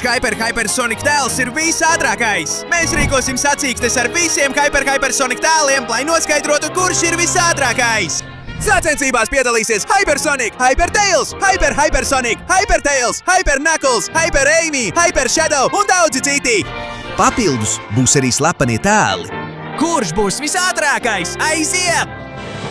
Hypersonic tēls ir visātrākais! Mēs rīkosim sacīkstes ar visiem Hypersonic tēliem, lai noskaidrotu, kurš ir visātrākais! Sacensībās piedalīsies Hypersonic, Hypertails, Hypersonic, Hypertails, Hyperknuckles, Hyperamy, Hypershadow un daudzi citi! Papildus būs arī slepenie tēli. Kurš būs visātrākais? Aiziet!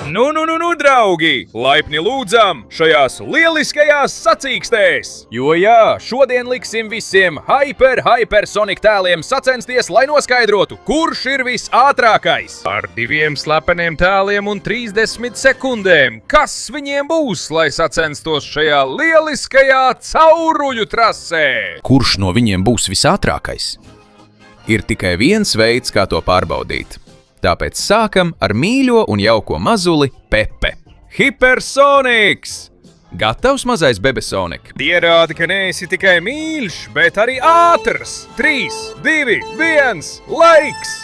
Nu, draugi! Laipni lūdzam šajās lieliskajās sacīkstēs! Jo jā, šodien liksim visiem Hypersonic tēliem sacensties, lai noskaidrotu, kurš ir visātrākais! Ar 2 slepeniem tēliem un 30 sekundēm. Kas viņiem būs, lai sacenstos šajā lieliskajā cauruļu trasē? Kurš no viņiem būs visātrākais? Ir tikai viens veids, kā to pārbaudīt. Tāpēc sākam ar mīļo un jauko mazuli Pepe. Hypersonics! Gatavs mazais Bebesonik? Pierādi, ka neesi tikai mīļš, bet arī ātrs! 3, 2, 1, laiks!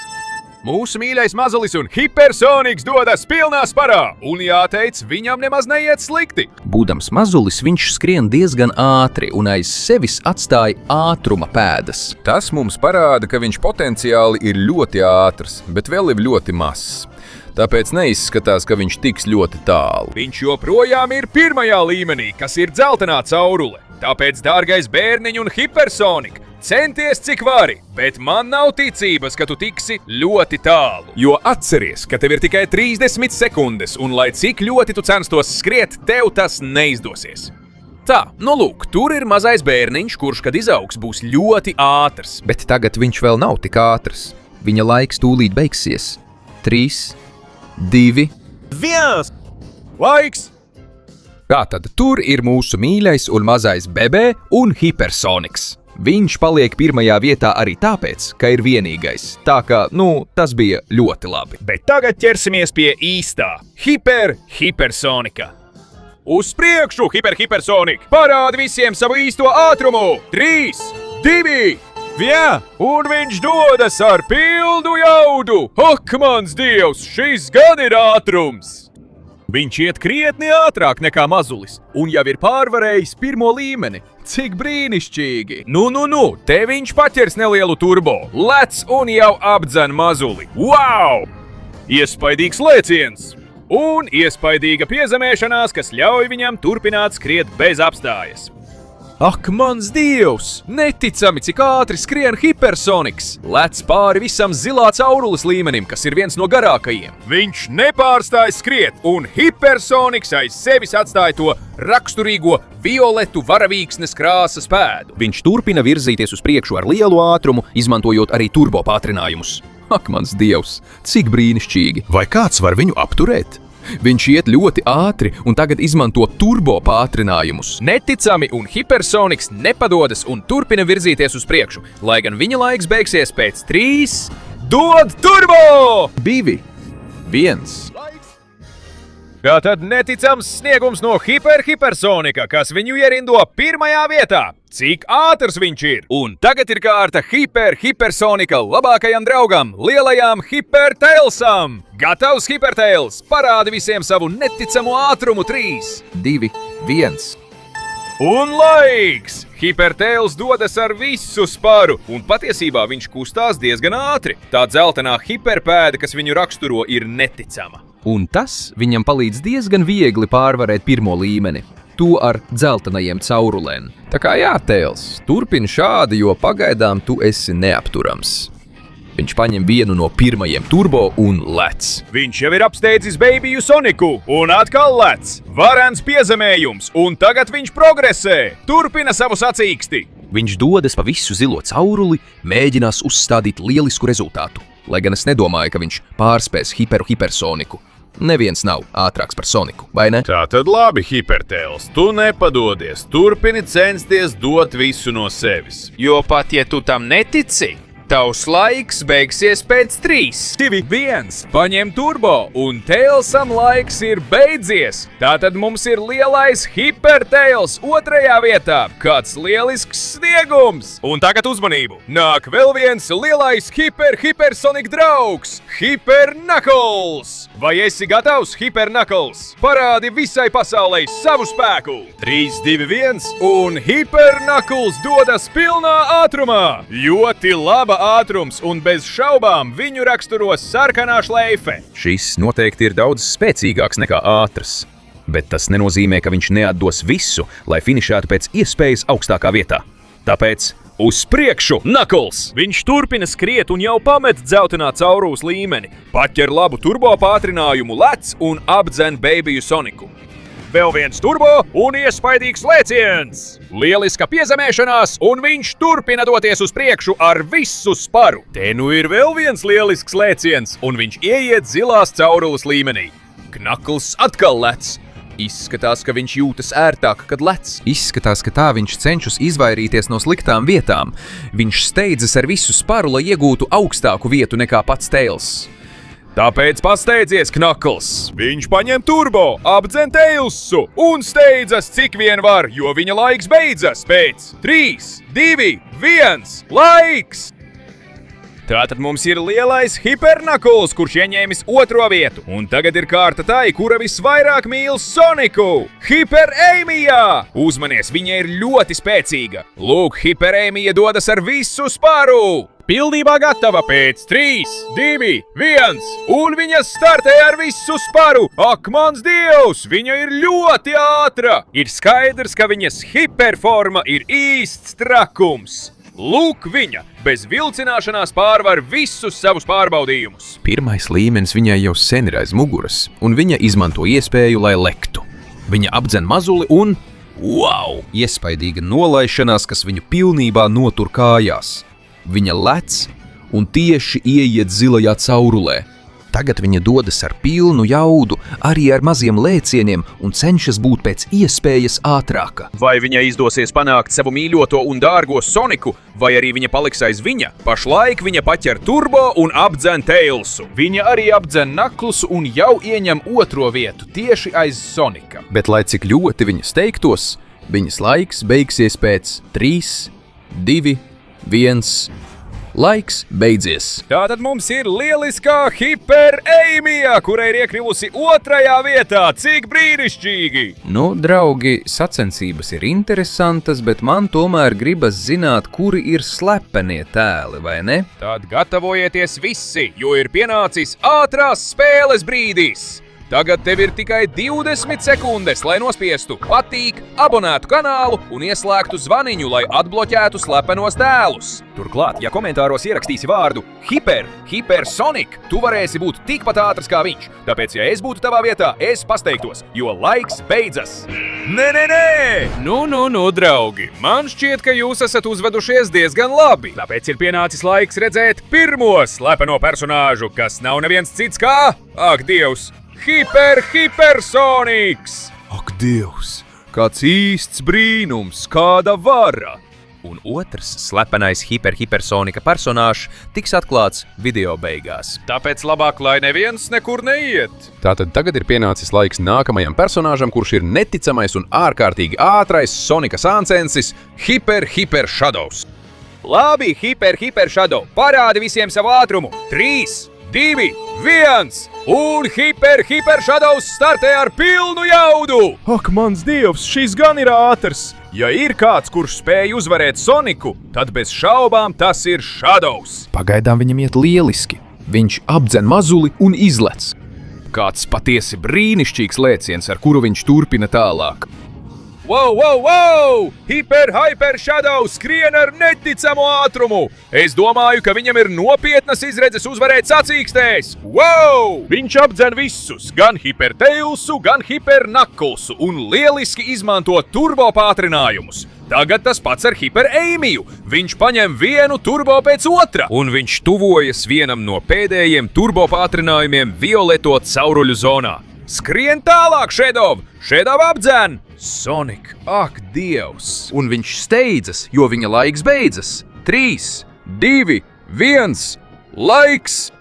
Mūsu mīļais mazulis un Hypersonics dodas pilnā sparā, un jāteic, viņam nemaz neiet slikti. Būdams mazulis, viņš skrien diezgan ātri un aiz sevis atstāja ātruma pēdas. Tas mums parāda, ka viņš potenciāli ir ļoti ātrs, bet vēl ir ļoti mazs. Tāpēc neizskatās, ka viņš tiks ļoti tālu. Viņš joprojām ir pirmajā līmenī, kas ir dzeltenā caurule. Tāpēc, dārgais bērniņ un Hypersonic, centies cik vari, bet man nav ticības, ka tu tiksi ļoti tālu. Jo atceries, ka tev ir tikai 30 sekundes, un lai cik ļoti tu censtos skriet, tev tas neizdosies. Tā, nu lūk, tur ir mazais bērniņš, kurš, kad izaugs, būs ļoti ātrs. Bet tagad viņš vēl nav tik ātrs. Viņa laiks tūlīt beigsies. 3, 2, 1! Laiks! Tātad tur ir mūsu mīļais un mazais Bebe un Hypersonics. Viņš paliek pirmajā vietā arī tāpēc, ka ir vienīgais. Tā kā, tas bija ļoti labi. Bet tagad ķersimies pie īstā Hypersonika. Uz priekšu, Hypersonic! Parādi visiem savu īsto ātrumu! 3, 2, 1! Un viņš dodas ar pilnu jaudu! Ak, mans dievs, šis gan ir ātrums! Viņš iet krietni ātrāk nekā mazulis, un jau ir pārvarējis pirmo līmeni. Cik brīnišķīgi! Nu, te viņš paķers nelielu turbo, lec un jau apdzen mazuli. Wow! Iespaidīgs lēciens! Un iespaidīga piezemēšanās, kas ļauj viņam turpināt skriet bez apstājas. Ak, mans dievs! Neticami, cik ātri skrien Hypersonics! Lec pāri visam zilā caurules līmenim, kas ir viens no garākajiem. Viņš nepārstāja skriet, un Hypersonics aiz sevis atstāja to raksturīgo violetu varavīksnes krāsas pēdu. Viņš turpina virzīties uz priekšu ar lielu ātrumu, izmantojot arī turbo pātrinājumus. Ak, mans dievs, cik brīnišķīgi! Vai kāds var viņu apturēt? Viņš iet ļoti ātri un tagad izmanto turbo pātrinājumus. Neticami, un Hypersonics nepadodas un turpina virzīties uz priekšu, lai gan viņa laiks beigsies pēc 3... Dod turbo! 2, 1... Kā tad neticams sniegums no Hypersonika, kas viņu ierindo pirmajā vietā. Cik ātrs viņš ir! Un tagad ir kārta Hypersonika labākajam draugam, lielajām Hypertailsam! Gatavs, Hypertails! Parādi visiem savu neticamo ātrumu! 3, 2, 1... Un laiks! Hypertails dodas ar visu sparu, un patiesībā viņš kustās diezgan ātri. Tā dzeltenā hiperpēda, kas viņu raksturo, ir neticama. Un tas viņam palīdz diezgan viegli pārvarēt pirmo līmeni. To ar dzeltenajiem caurulēm. Tā kā jā, Tails, turpini šādi, jo pagaidām tu esi neapturams. Viņš paņem vienu no pirmajiem turbo un lec. Viņš jau ir apsteidzis Babyju Soniku un atkal lec. Varens piezemējums, un tagad viņš progresē. Turpina savu sacīksti. Viņš dodas pa visu zilo cauruli, mēģinās uzstādīt lielisku rezultātu. Lai gan es nedomāju, ka viņš pārspēs Hypersoniku. Neviens nav ātrāks par Soniku, vai ne? Tātad labi, Hypertails, tu nepadodies. Turpini censties dot visu no sevis. Jo pat, ja tu tam netici, Tavs laiks beigsies pēc 3. 2, 1, paņem turbo, un Tailsam laiks ir beidzies. Tātad mums ir lielais Hypertails otrajā vietā. Kāds lielisks sniegums! Un tagad uzmanību! Nāk vēl viens lielais Hypersonic draugs - Hyper Knuckles! Vai esi gatavs, Hyper Knuckles? Parādi visai pasaulei savu spēku! 3, 2, 1, un Hyper Knuckles dodas pilnā ātrumā! Ļoti laba ātrums, un bez šaubām viņu raksturos sarkanā šleife. Šis noteikti ir daudz spēcīgāks nekā ātrs. Bet tas nenozīmē, ka viņš neatdos visu, lai finišētu pēc iespējas augstākā vietā. Tāpēc uz priekšu, Knuckles! Viņš turpina skriet un jau pamet dzeltenā caurūs līmeni, paķer labu turbo pātrinājumu, lec un apdzen Babyju Soniku. Vēl viens turbo un iespaidīgs lēciens! Lieliska piezemēšanās, un viņš turpina doties uz priekšu ar visu sparu. Te nu ir vēl viens lielisks lēciens, un viņš ieiet zilās caurules līmenī. Knuckles atkal lec. Izskatās, ka viņš jūtas ērtāk, kad lec. Izskatās, ka tā viņš cenšas izvairīties no sliktām vietām. Viņš steidzas ar visu sparu, lai iegūtu augstāku vietu nekā pats Tails. Tāpēc pasteidzies, Knuckles! Viņš paņem turbo, apdzen Tailsu un steidzas cik vien var, jo viņa laiks beidzas pēc 3, 2, 1, laiks! Tātad mums ir lielais Hyper Knuckles, kurš ieņēmis otro vietu. Un tagad ir kārta tai, kura visvairāk mīl Soniku - Hyper Amija! Uzmanies, viņa ir ļoti spēcīga. Lūk, Hyper Amija dodas ar visu sparu! Pilnībā gatava pēc 3, 2, 1, un viņa startē ar visu sparu! Ak, mans Dievs, viņa ir ļoti ātra! Ir skaidrs, ka viņas hiperforma ir īsts trakums. Lūk viņa, bez vilcināšanās pārvar visus savus pārbaudījumus. Pirmais līmenis viņai jau sen ir aiz muguras, un viņa izmanto iespēju, lai lektu. Viņa apdzen mazuli un... Wow! Iespaidīga nolaišanās, kas viņu pilnībā notur kājās. Viņa lec un tieši ieiet zilajā caurulē. Tagad viņa dodas ar pilnu jaudu, arī ar maziem lēcieniem un cenšas būt pēc iespējas ātrāka. Vai viņai izdosies panākt savu mīļoto un dārgo Soniku, vai arī viņa paliks aiz viņa? Pašlaik viņa paķer turbo un apdzen Tailsu. Viņa arī apdzen Knucklesu un jau ieņem otro vietu tieši aiz Sonika. Bet lai cik ļoti viņa steigtos, viņas laiks beigsies pēc 3, 2, 1... Laiks beidzies. Tātad mums ir lieliskā Hyper Amija, kurai ir iekļuvusi otrajā vietā. Cik brīnišķīgi! Nu, draugi, sacensības ir interesantas, bet man tomēr gribas zināt, kuri ir slepenie tēli, vai ne? Tad gatavojieties visi, jo ir pienācis ātrās spēles brīdis. Tagad tev ir tikai 20 sekundes, lai nospiestu patīk, abonētu kanālu un ieslēgtu zvaniņu, lai atbloķētu slepenos tēlus. Turklāt, ja komentāros ierakstīsi vārdu Hypersonic, tu varēsi būt tikpat ātrs kā viņš. Tāpēc, ja es būtu tavā vietā, es pasteigtos, jo laiks beidzas. Nē! Nu, draugi, man šķiet, ka jūs esat uzvedušies diezgan labi. Tāpēc ir pienācis laiks redzēt pirmo slepeno personāžu, kas nav neviens cits kā... Ak, Dievs! Hypersonics! Ak, Dievs! Kāds īsts brīnums, kāda vara! Un otrs slepenais Hypersonika personāžs tiks atklāts video beigās. Tāpēc labāk, lai neviens nekur neiet. Tātad tagad ir pienācis laiks nākamajam personāžam, kurš ir neticamais un ārkārtīgi ātrais Sonika sāncensis Hyper Shadows. Labi, Hyper Shadow, parādi visiem savu ātrumu. 3, 2, 1, un Hyper Shadows startē ar pilnu jaudu! Ak, mans Dievs, šis gan ir ātrs! Ja ir kāds, kurš spēj uzvarēt Soniku, tad bez šaubām tas ir Shadows. Pagaidām viņam iet lieliski. Viņš apdzen mazuli un izlec. Kāds patiesi brīnišķīgs lēciens, ar kuru viņš turpina tālāk. Wow! Hyper Shadows skrien ar neticamu ātrumu! Es domāju, ka viņam ir nopietnas izredzes uzvarēt sacīkstēs! Wow! Viņš apdzen visus, gan Hyper Tailsu, gan Hyper Knucklesu un lieliski izmanto turbo pātrinājumus. Tagad tas pats ar Hyper Amiju. Viņš paņem vienu turbo pēc otra, un viņš tuvojas vienam no pēdējiem turbo pātrinājumiem violeto cauruļu zonā. Skrien tālāk, Shadow! Shadow apdzen! Sonic, ak, Dievs! Un viņš steidzas, jo viņa laiks beidzas. 3, 2, 1. Laiks!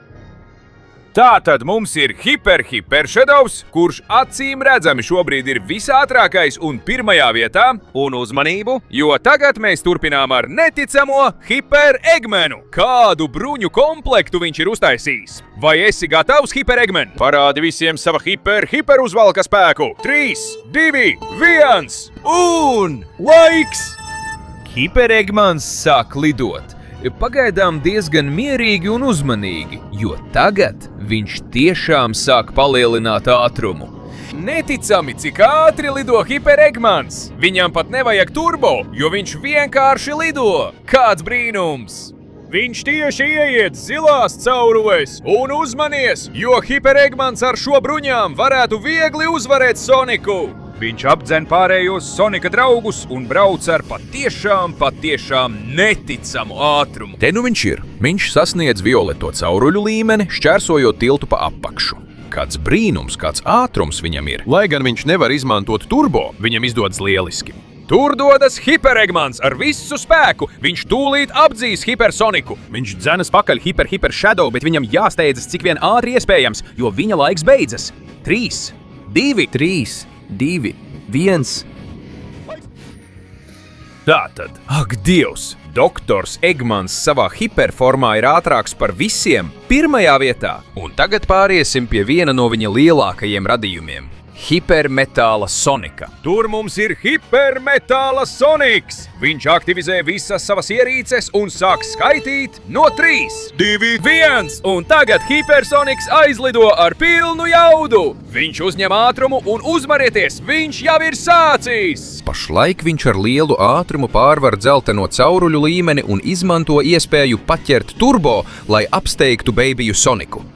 Tātad mums ir Hiper Shadows, kurš acīm redzami šobrīd ir visātrākais un pirmajā vietā, un uzmanību, jo tagad mēs turpinām ar neticamo Hiper Eggmanu. Kādu bruņu komplektu viņš ir uztaisījis? Vai esi gatavs, Hiper Eggman? Parādi visiem sava hiper uzvalka spēku. 3, 2, 1 un laiks! Hiper Eggmans sāk lidot. Pagaidām diezgan mierīgi un uzmanīgi, jo tagad viņš tiešām sāk palielināt ātrumu. Neticami, cik ātri lido Hiper Eggmans! Viņam pat nevajag turbo, jo viņš vienkārši lido! Kāds brīnums! Viņš tieši ieiet zilās caurules un uzmanies, jo Hiper Eggmans ar šo bruņām varētu viegli uzvarēt Soniku! Viņš apdzen pārējos Sonika draugus un brauc ar patiešām neticamu ātrumu. Te nu viņš ir. Viņš sasniedz violeto cauruļu līmeni, šķērsojot tiltu pa apakšu. Kāds brīnums, kāds ātrums viņam ir. Lai gan viņš nevar izmantot turbo, viņam izdodas lieliski. Tur dodas Hiper Eggmans ar visu spēku. Viņš tūlīt apdzīs Hipersoniku. Viņš dzenas pakaļ Hiper Shadow, bet viņam jāsteidzas cik vien ātri iespējams, jo viņa laiks beidzas. 3, 2, 1. Tātad, ak Dievs, doktors Eggmans savā hiperformā ir ātrāks par visiem pirmajā vietā. Un tagad pāriesim pie viena no viņa lielākajiem radījumiem – Hipermetāla Sonika. Tur mums ir Hipermetāla Soniks. Viņš aktivizē visas savas ierīces un sāk skaitīt no 3, 2, 1. Un tagad Hipersoniks aizlido ar pilnu jaudu. Viņš uzņem ātrumu un uzmarieties, viņš jau ir sācis. Pašlaik viņš ar lielu ātrumu pārvar dzelteno cauruļu līmeni un izmanto iespēju paķert turbo, lai apsteigtu Babyju Soniku.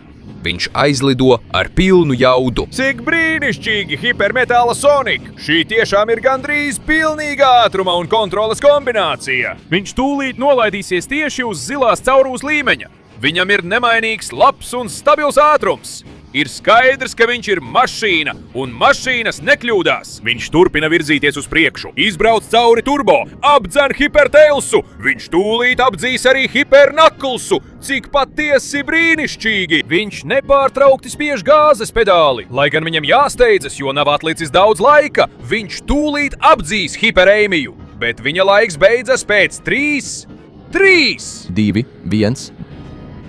Viņš aizlido ar pilnu jaudu. Cik brīnišķīgi, Hipermetāla Sonika! Šī tiešām ir gandrīz pilnīga ātruma un kontroles kombinācija. Viņš tūlīt nolaidīsies tieši uz zilās caurules līmeņa. Viņam ir nemainīgs, labs un stabils ātrums. Ir skaidrs, ka viņš ir mašīna, un mašīnas nekļūdās. Viņš turpina virzīties uz priekšu, izbrauc cauri turbo, apdzen Hipertailsu. Viņš tūlīt apdzīs arī Hipernaklsu. Cik patiesi brīnišķīgi! Viņš nepārtraukti spiež gāzes pedāli. Lai gan viņam jāsteidzas, jo nav atlicis daudz laika, viņš tūlīt apdzīs Hipereimiju. Bet viņa laiks beidzas pēc 3, 2, 1.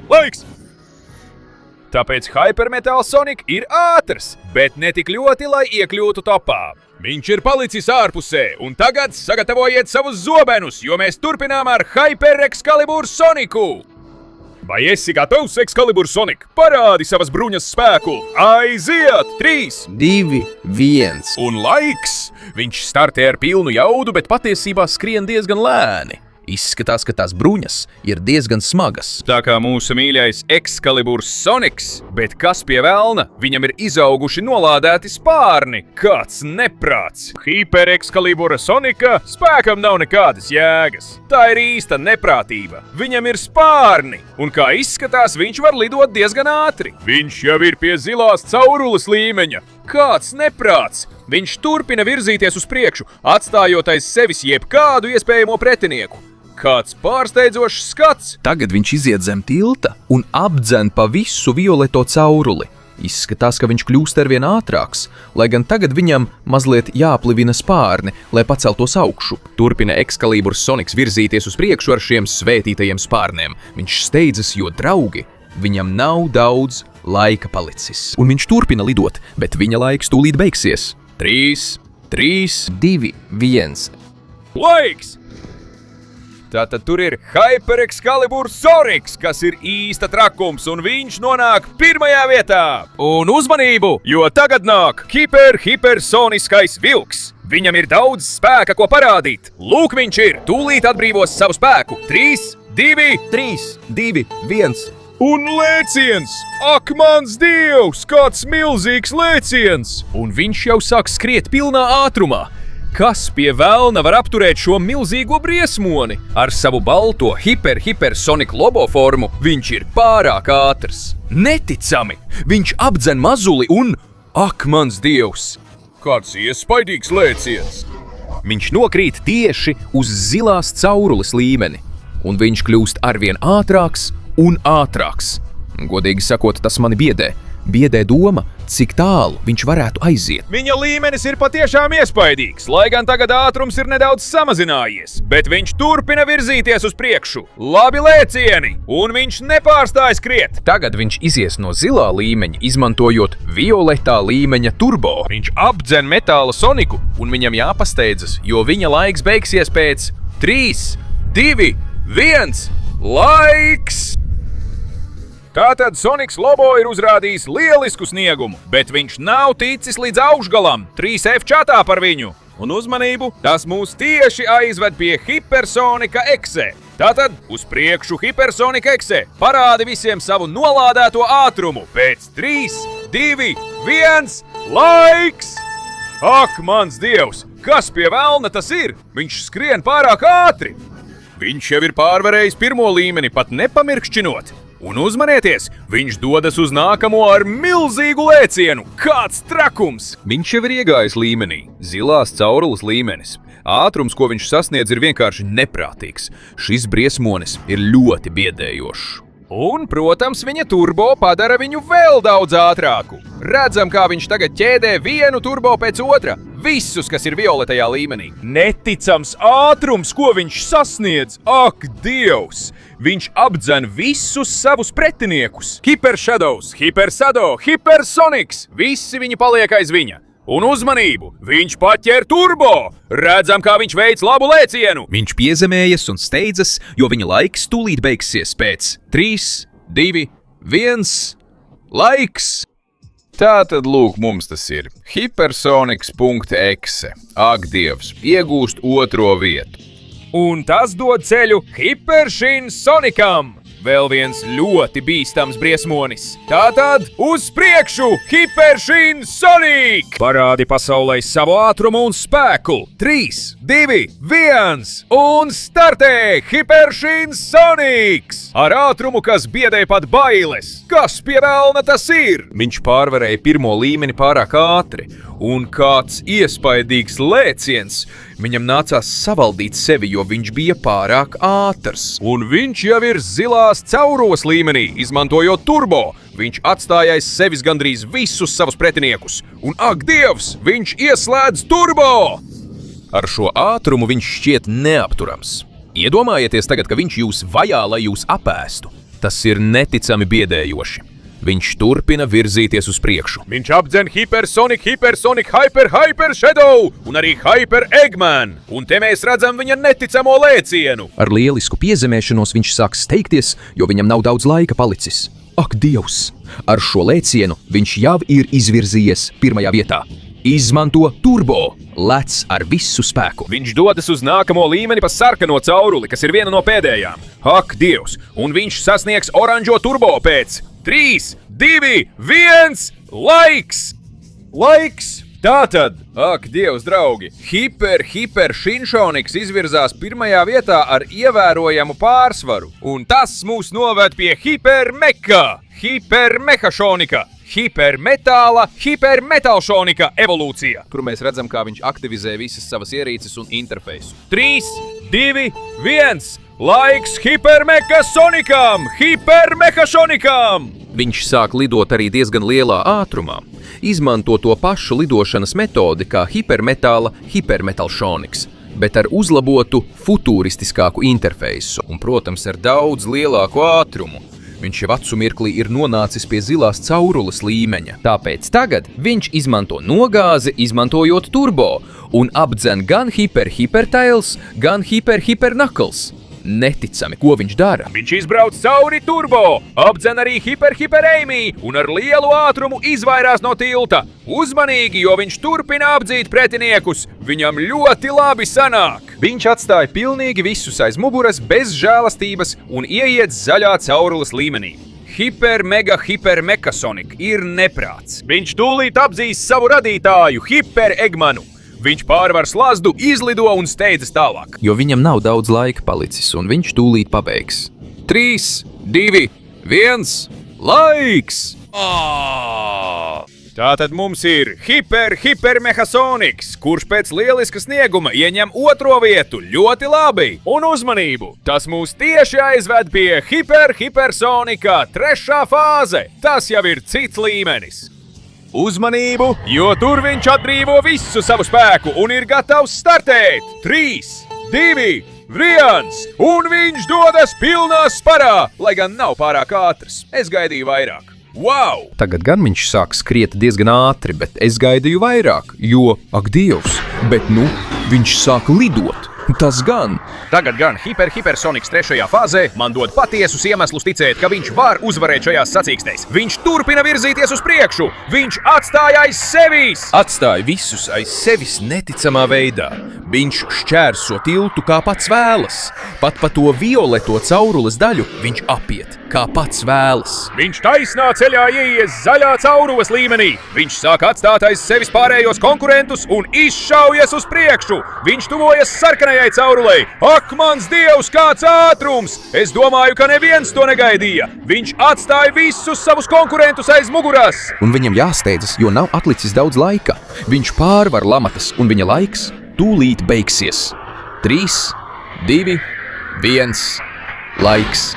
Laiks! Tāpēc Hipermetāla Sonika ir ātrs, bet ne tik ļoti, lai iekļūtu topā. Viņš ir palicis ārpusē, un tagad sagatavojiet savus zobenus, jo mēs turpinām ar Hyper Excalibur Soniku. Vai esi gatavs, Excalibur Sonik? Parādi savas bruņas spēku! Aiziet! 3, 2, 1. un laiks! Viņš startē ar pilnu jaudu, bet patiesībā skrien diezgan lēni. Izskatās, ka tās bruņas ir diezgan smagas. Tā kā mūsu mīļais Excalibur Soniks, bet kas pie velna? Viņam ir izauguši nolādēti spārni. Kāds neprāts! Hiper Excalibura Sonika spēkam nav nekādas jēgas. Tā ir īsta neprātība. Viņam ir spārni, un kā izskatās, viņš var lidot diezgan ātri. Viņš jau ir pie zilās caurules līmeņa. Kāds neprāts! Viņš turpina virzīties uz priekšu, atstājot aiz sevis jebkādu iespējamo pretinieku. Kāds pārsteidzošs skats! Tagad viņš iziet zem tilta un apdzen pa visu violeto cauruli. Izskatās, ka viņš kļūst arvien ātrāks, lai gan tagad viņam mazliet jāplivina spārni, lai paceltos augšu. Turpina Excalibur Soniks virzīties uz priekšu ar šiem svētītajiem spārniem. Viņš steidzas, jo draugi, viņam nav daudz laika palicis. Un viņš turpina lidot, bet viņa laiks tūlīt beigsies. 3, 2, 1. Laiks! Tātad tur ir Hyper Excalibur Soniks, kas ir īsta trakums, un viņš nonāk pirmajā vietā. Un uzmanību, jo tagad nāk Hipersoniskais vilks. Viņam ir daudz spēka, ko parādīt. Lūk, viņš ir, tūlīt atbrīvos savu spēku. 3, 2, 1. Un lēciens! Ak, mans Dievs, kāds milzīgs lēciens! Un viņš jau sāk skriet pilnā ātrumā. Kas pie velna var apturēt šo milzīgo briesmoni? Ar savu balto Hipersonik lobo formu viņš ir pārāk ātrs. Neticami! Viņš apdzen mazuli un... Ak, mans Dievs! Kāds iespaidīgs lēciens! Viņš nokrīt tieši uz zilās caurules līmeni. un viņš kļūst arvien ātrāks un ātrāks. Godīgi sakot, tas mani biedē. Biedē doma, cik tālu viņš varētu aiziet. Viņa līmenis ir patiešām iespaidīgs, lai gan tagad ātrums ir nedaudz samazinājies, bet viņš turpina virzīties uz priekšu. Labi lēcieni, un viņš nepārstāj skriet. Tagad viņš izies no zilā līmeņa, izmantojot violetā līmeņa turbo. Viņš apdzen metāla Soniku, un viņam jāpasteidzas, jo viņa laiks beigsies pēc 3, 2, 1, laiks! Tātad Soniks Lobo ir uzrādījis lielisku sniegumu, bet viņš nav ticis līdz augšgalam. 3F čatā par viņu. Un uzmanību, tas mūs tieši aizved pie Hipersonika Exe. Tātad uz priekšu Hipersonika Exe. Parādi visiem savu nolādēto ātrumu. Pēc 3, 2, 1, laiks! Ak, mans dievs, kas pie velna tas ir? Viņš skrien pārāk ātri. Viņš jau ir pārvarējis pirmo līmeni, pat nepamirkšķinot. Un uzmanieties, viņš dodas uz nākamo ar milzīgu lēcienu. Kāds trakums! Viņš jau ir iegājis līmenī, zilās caurules līmenis. Ātrums, ko viņš sasniedz, ir vienkārši neprātīgs. Šis briesmonis ir ļoti biedējošs. Un, protams, viņa turbo padara viņu vēl daudz ātrāku. Redzam, kā viņš tagad ķēdē vienu turbo pēc otra. Visus, kas ir violetajā līmenī. Neticams ātrums, ko viņš sasniedz. Ak, Dievs! Viņš apdzen visus savus pretiniekus. Hyper Shadows, Hyper Sado, Hyper Sonics. Visi viņi paliek aiz viņa. Un uzmanību! Viņš paķer turbo! Redzam, kā viņš veic labu lēcienu! Viņš piezemējas un steidzas, jo viņa laiks tūlīt beigsies pēc 3, 2, 1, laiks! Tātad, lūk, mums tas ir Hipersonics.exe. Ak, Dievs, iegūst otro vietu. Un tas dod ceļu Hipershin Sonikam! Vēl viens ļoti bīstams briesmonis. Tātad uz priekšu Hipershin Sonic! Parādi pasaulē savu ātrumu un spēku. 3, 2, 1 un startē Hipershin Sonics! Ar ātrumu, kas biedē pat bailes. Kas pie velna tas ir? Viņš pārvarēja pirmo līmeni pārāk ātri. Un kāds iespaidīgs lēciens! Viņam nācās savaldīt sevi, jo viņš bija pārāk ātrs. Un viņš jau ir zilās cauros līmenī, izmantojot turbo. Viņš atstāja aiz sevis gandrīz visus savus pretiniekus. Un, ak, Dievs, viņš ieslēdz turbo! Ar šo ātrumu viņš šķiet neapturams. Iedomājieties tagad, ka viņš jūs vajā, lai jūs apēstu. Tas ir neticami biedējoši. Viņš turpina virzīties uz priekšu. Viņš apdzen Hipersonic, Hyper Shadow un arī Hyper Eggman. Un te mēs redzam viņa neticamo lēcienu. Ar lielisku piezemēšanos viņš sāk steigties, jo viņam nav daudz laika palicis. Ak, Dievs! Ar šo lēcienu viņš jau ir izvirzījies pirmajā vietā. Izmanto turbo, lec ar visu spēku. Viņš dodas uz nākamo līmeni pa sarkano cauruli, kas ir viena no pēdējām. Ak, Dievs! Un viņš sasniegs oranžo turbo pēc 3, 2, 1, laiks! Laiks! Tātad, ak, Dievs, draugi, Hipershin Sonics izvirzās pirmajā vietā ar ievērojamu pārsvaru. Un tas mūs noved pie Hipermeha Sonika. Hipermetalšonika evolūcija, kur mēs redzam, kā viņš aktivizē visas savas ierīces un interfeisu. 3, 2, 1, laiks Hipermeha Sonikam! Viņš sāk lidot arī diezgan lielā ātrumā. Izmanto to pašu lidošanas metodi kā Hipermetalšoniks, bet ar uzlabotu futūristiskāku interfeisu un, protams, ar daudz lielāku ātrumu. Viņš jau acu mirklī ir nonācis pie zilās caurules līmeņa. Tāpēc tagad viņš izmanto nogāzi, izmantojot turbo, un apdzen gan Hypertails, gan Hyperknuckles. Neticami, ko viņš dara. Viņš izbrauc cauri turbo, apdzen arī Hyperamy un ar lielu ātrumu izvairās no tilta. Uzmanīgi, jo viņš turpina apdzīt pretiniekus. Viņam ļoti labi sanāk. Viņš atstāja pilnīgi visus aiz muguras bez žēlastības un ieiet zaļā caurules līmenī. Hipermeha Sonic ir neprāts. Viņš tūlīt apdzīs savu radītāju, Hyper Eggmanu. Viņš pārvar slazdu, izlido un steidzas tālāk. Jo viņam nav daudz laika palicis, un viņš tūlīt pabeigs. 3, 2, 1, laiks! Tātad mums ir hipermehasoniks, kurš pēc lieliska snieguma ieņem otro vietu ļoti labi. Un uzmanību! Tas mūs tieši aizved pie hipersonika 3. fāze. Tas jau ir cits līmenis. Uzmanību, jo tur viņš atbrīvo visu savu spēku un ir gatavs startēt. 3, 2, 1, un viņš dodas pilnā sparā, lai gan nav pārāk ātrs. Es gaidīju vairāk. Wow! Tagad gan viņš sāk skriet diezgan ātri, bet es gaidīju vairāk, jo, ak Dievs, bet viņš sāk lidot. Tas gan. Tagad gan hipersoniks 3. fāzē man dod patiesus iemeslus ticēt, ka viņš var uzvarēt šajās sacīkstēs. Viņš turpina virzīties uz priekšu. Viņš atstāja aiz sevis. Atstāja visus aiz sevis neticamā veidā. Viņš šķērso tiltu kā pats vēlas. Pat pa to violeto caurules daļu viņš apiet kā pats vēlas. Viņš taisnā ceļā ieies zaļā caurules līmenī. Viņš sāk atstāt aiz sevis pārējos konkurentus un izšaujas uz priekšu. Viņš tuvojas sarkanajai caurulei. Ak, mans Dievs, kāds ātrums! Es domāju, ka neviens to negaidīja. Viņš atstāja visus savus konkurentus aiz muguras. Un viņam jāsteidzas, jo nav atlicis daudz laika. Viņš pārvar lamatas, un viņa laiks tūlīt beigsies. 3, 2, 1, laiks.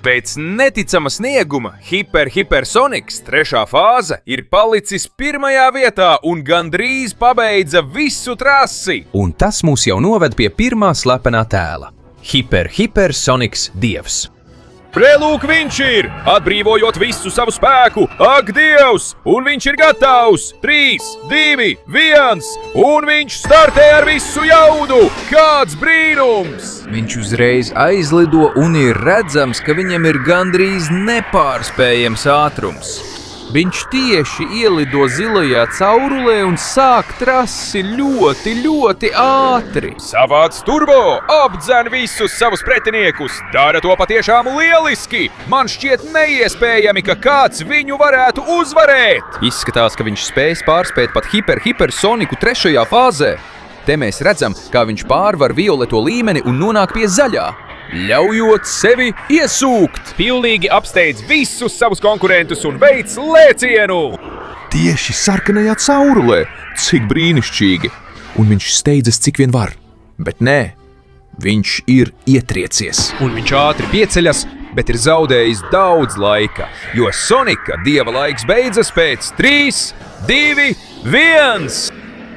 Pēc neticama snieguma hipersoniks 3. fāze ir palicis 1. vietā un gandrīz pabeidza visu trasi. Un tas mūs jau noved pie pirmā slepenā tēla. Hipersoniks dievs. Prelūk viņš ir, atbrīvojot visu savu spēku. Ak, Dievs! Un viņš ir gatavs! 3, 2, 1, un viņš startē ar visu jaudu! Kāds brīnums! Viņš uzreiz aizlido un ir redzams, ka viņam ir gandrīz nepārspējams ātrums. Viņš tieši ielido zilajā caurulē un sāk trasi ļoti ātri. Savāc turbo, apdzen visus savus pretiniekus, dara to patiešām lieliski. Man šķiet neiespējami, ka kāds viņu varētu uzvarēt. Izskatās, ka viņš spēs pārspēt pat hipersoniku 3. fāzē. Te mēs redzam, kā viņš pārvar violeto līmeni un nonāk pie zaļā, ļaujot sevi iesūkt. Pilnīgi apsteidz visus savus konkurentus un veic lēcienu. Tieši sarkanajā caurulē, cik brīnišķīgi. Un viņš steidzas cik vien var. Bet nē, viņš ir ietriecies. Un viņš ātri pieceļas, bet ir zaudējis daudz laika, jo Sonika dieva laiks beidzas pēc 3, 2, 1.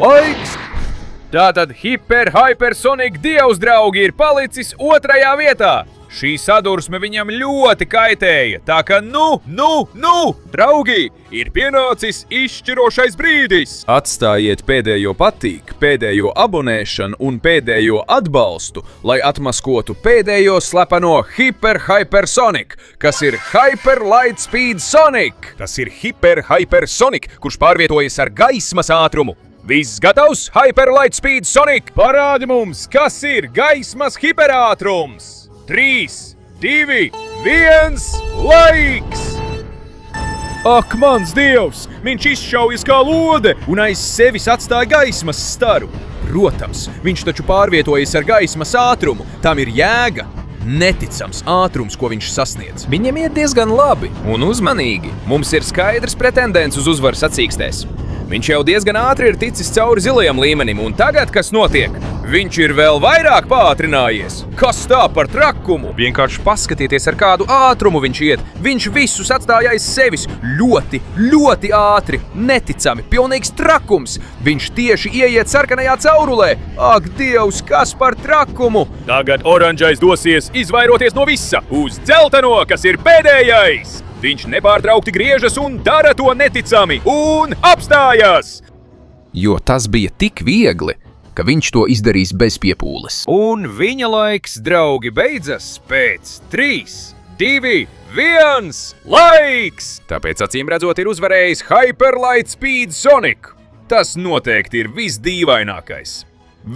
Laiks! Tātad hipersonika dievs, draugi, ir palicis 2. vietā. Šī sadursme viņam ļoti kaitēja, tā ka draugi, ir pienācis izšķirošais brīdis. Atstājiet pēdējo patīk, pēdējo abonēšanu un pēdējo atbalstu, lai atmaskotu pēdējo slepeno hipersonik, kas ir Hyper Lightspeed Sonic. Tas ir hipersonik, kurš pārvietojas ar gaismas ātrumu. Viss gatavs, Hyper Lightspeed Sonic? Parādi mums, kas ir gaismas hiperātrums! 3, 2, 1, laiks! Ak, mans Dievs! Viņš izšaujas kā lode un aiz sevis atstāja gaismas staru. Protams, viņš taču pārvietojas ar gaismas ātrumu. Tam ir jēga. Neticams ātrums, ko viņš sasniedz. Viņam iet diezgan labi un uzmanīgi. Mums ir skaidrs pretendents uz uzvaru sacīkstēs. Viņš jau diezgan ātri ir ticis cauri zilajam līmenim, un tagad, kas notiek? Viņš ir vēl vairāk pātrinājies. Kas tā par trakumu? Vienkārši paskatieties, ar kādu ātrumu viņš iet. Viņš visus atstāja aiz sevis ļoti ātri. Neticami, pilnīgs trakums. Viņš tieši ieiet sarkanajā caurulē. Ak, Dievs, kas par trakumu? Tagad oranžais dosies izvairoties no visa uz dzelteno, kas ir pēdējais. Viņš nepārtraukti griežas un dara to neticami un apstājas. Jo tas bija tik viegli, ka viņš to izdarīs bez piepūles. Un viņa laiks, draugi, beidzas pēc 3, 2, 1, laiks! Tāpēc acīm redzot ir uzvarējis Hyper Lightspeed Sonic. Tas noteikti ir visdīvainākais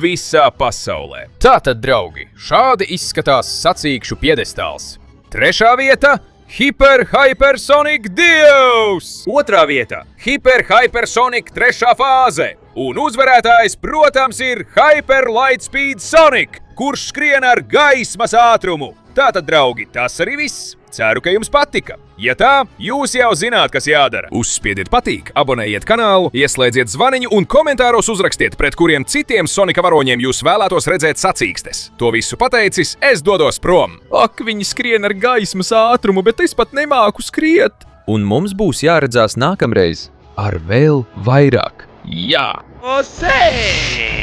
visā pasaulē. Tātad, draugi, šādi izskatās sacīkšu piedestāls. 3. vieta – Hypersonik dievs! 2. vieta – Hypersonik 3. fāze. Un uzvarētājs, protams, ir Hyper Lightspeed Sonic, kurš skrien ar gaismas ātrumu. Tātad, draugi, tas arī viss. Ceru, ka jums patika. Ja tā, jūs jau zināt, kas jādara. Uzspiediet patīk, abonējiet kanālu, ieslēdziet zvaniņu un komentāros uzrakstiet, pret kuriem citiem Sonika varoņiem jūs vēlētos redzēt sacīkstes. To visu pateicis, es dodos prom. Ak, viņi skrien ar gaismas ātrumu, bet es pat nemāku skriet. Un mums būs jāredzās nākamreiz ar vēl vairāk. Jā! Osei!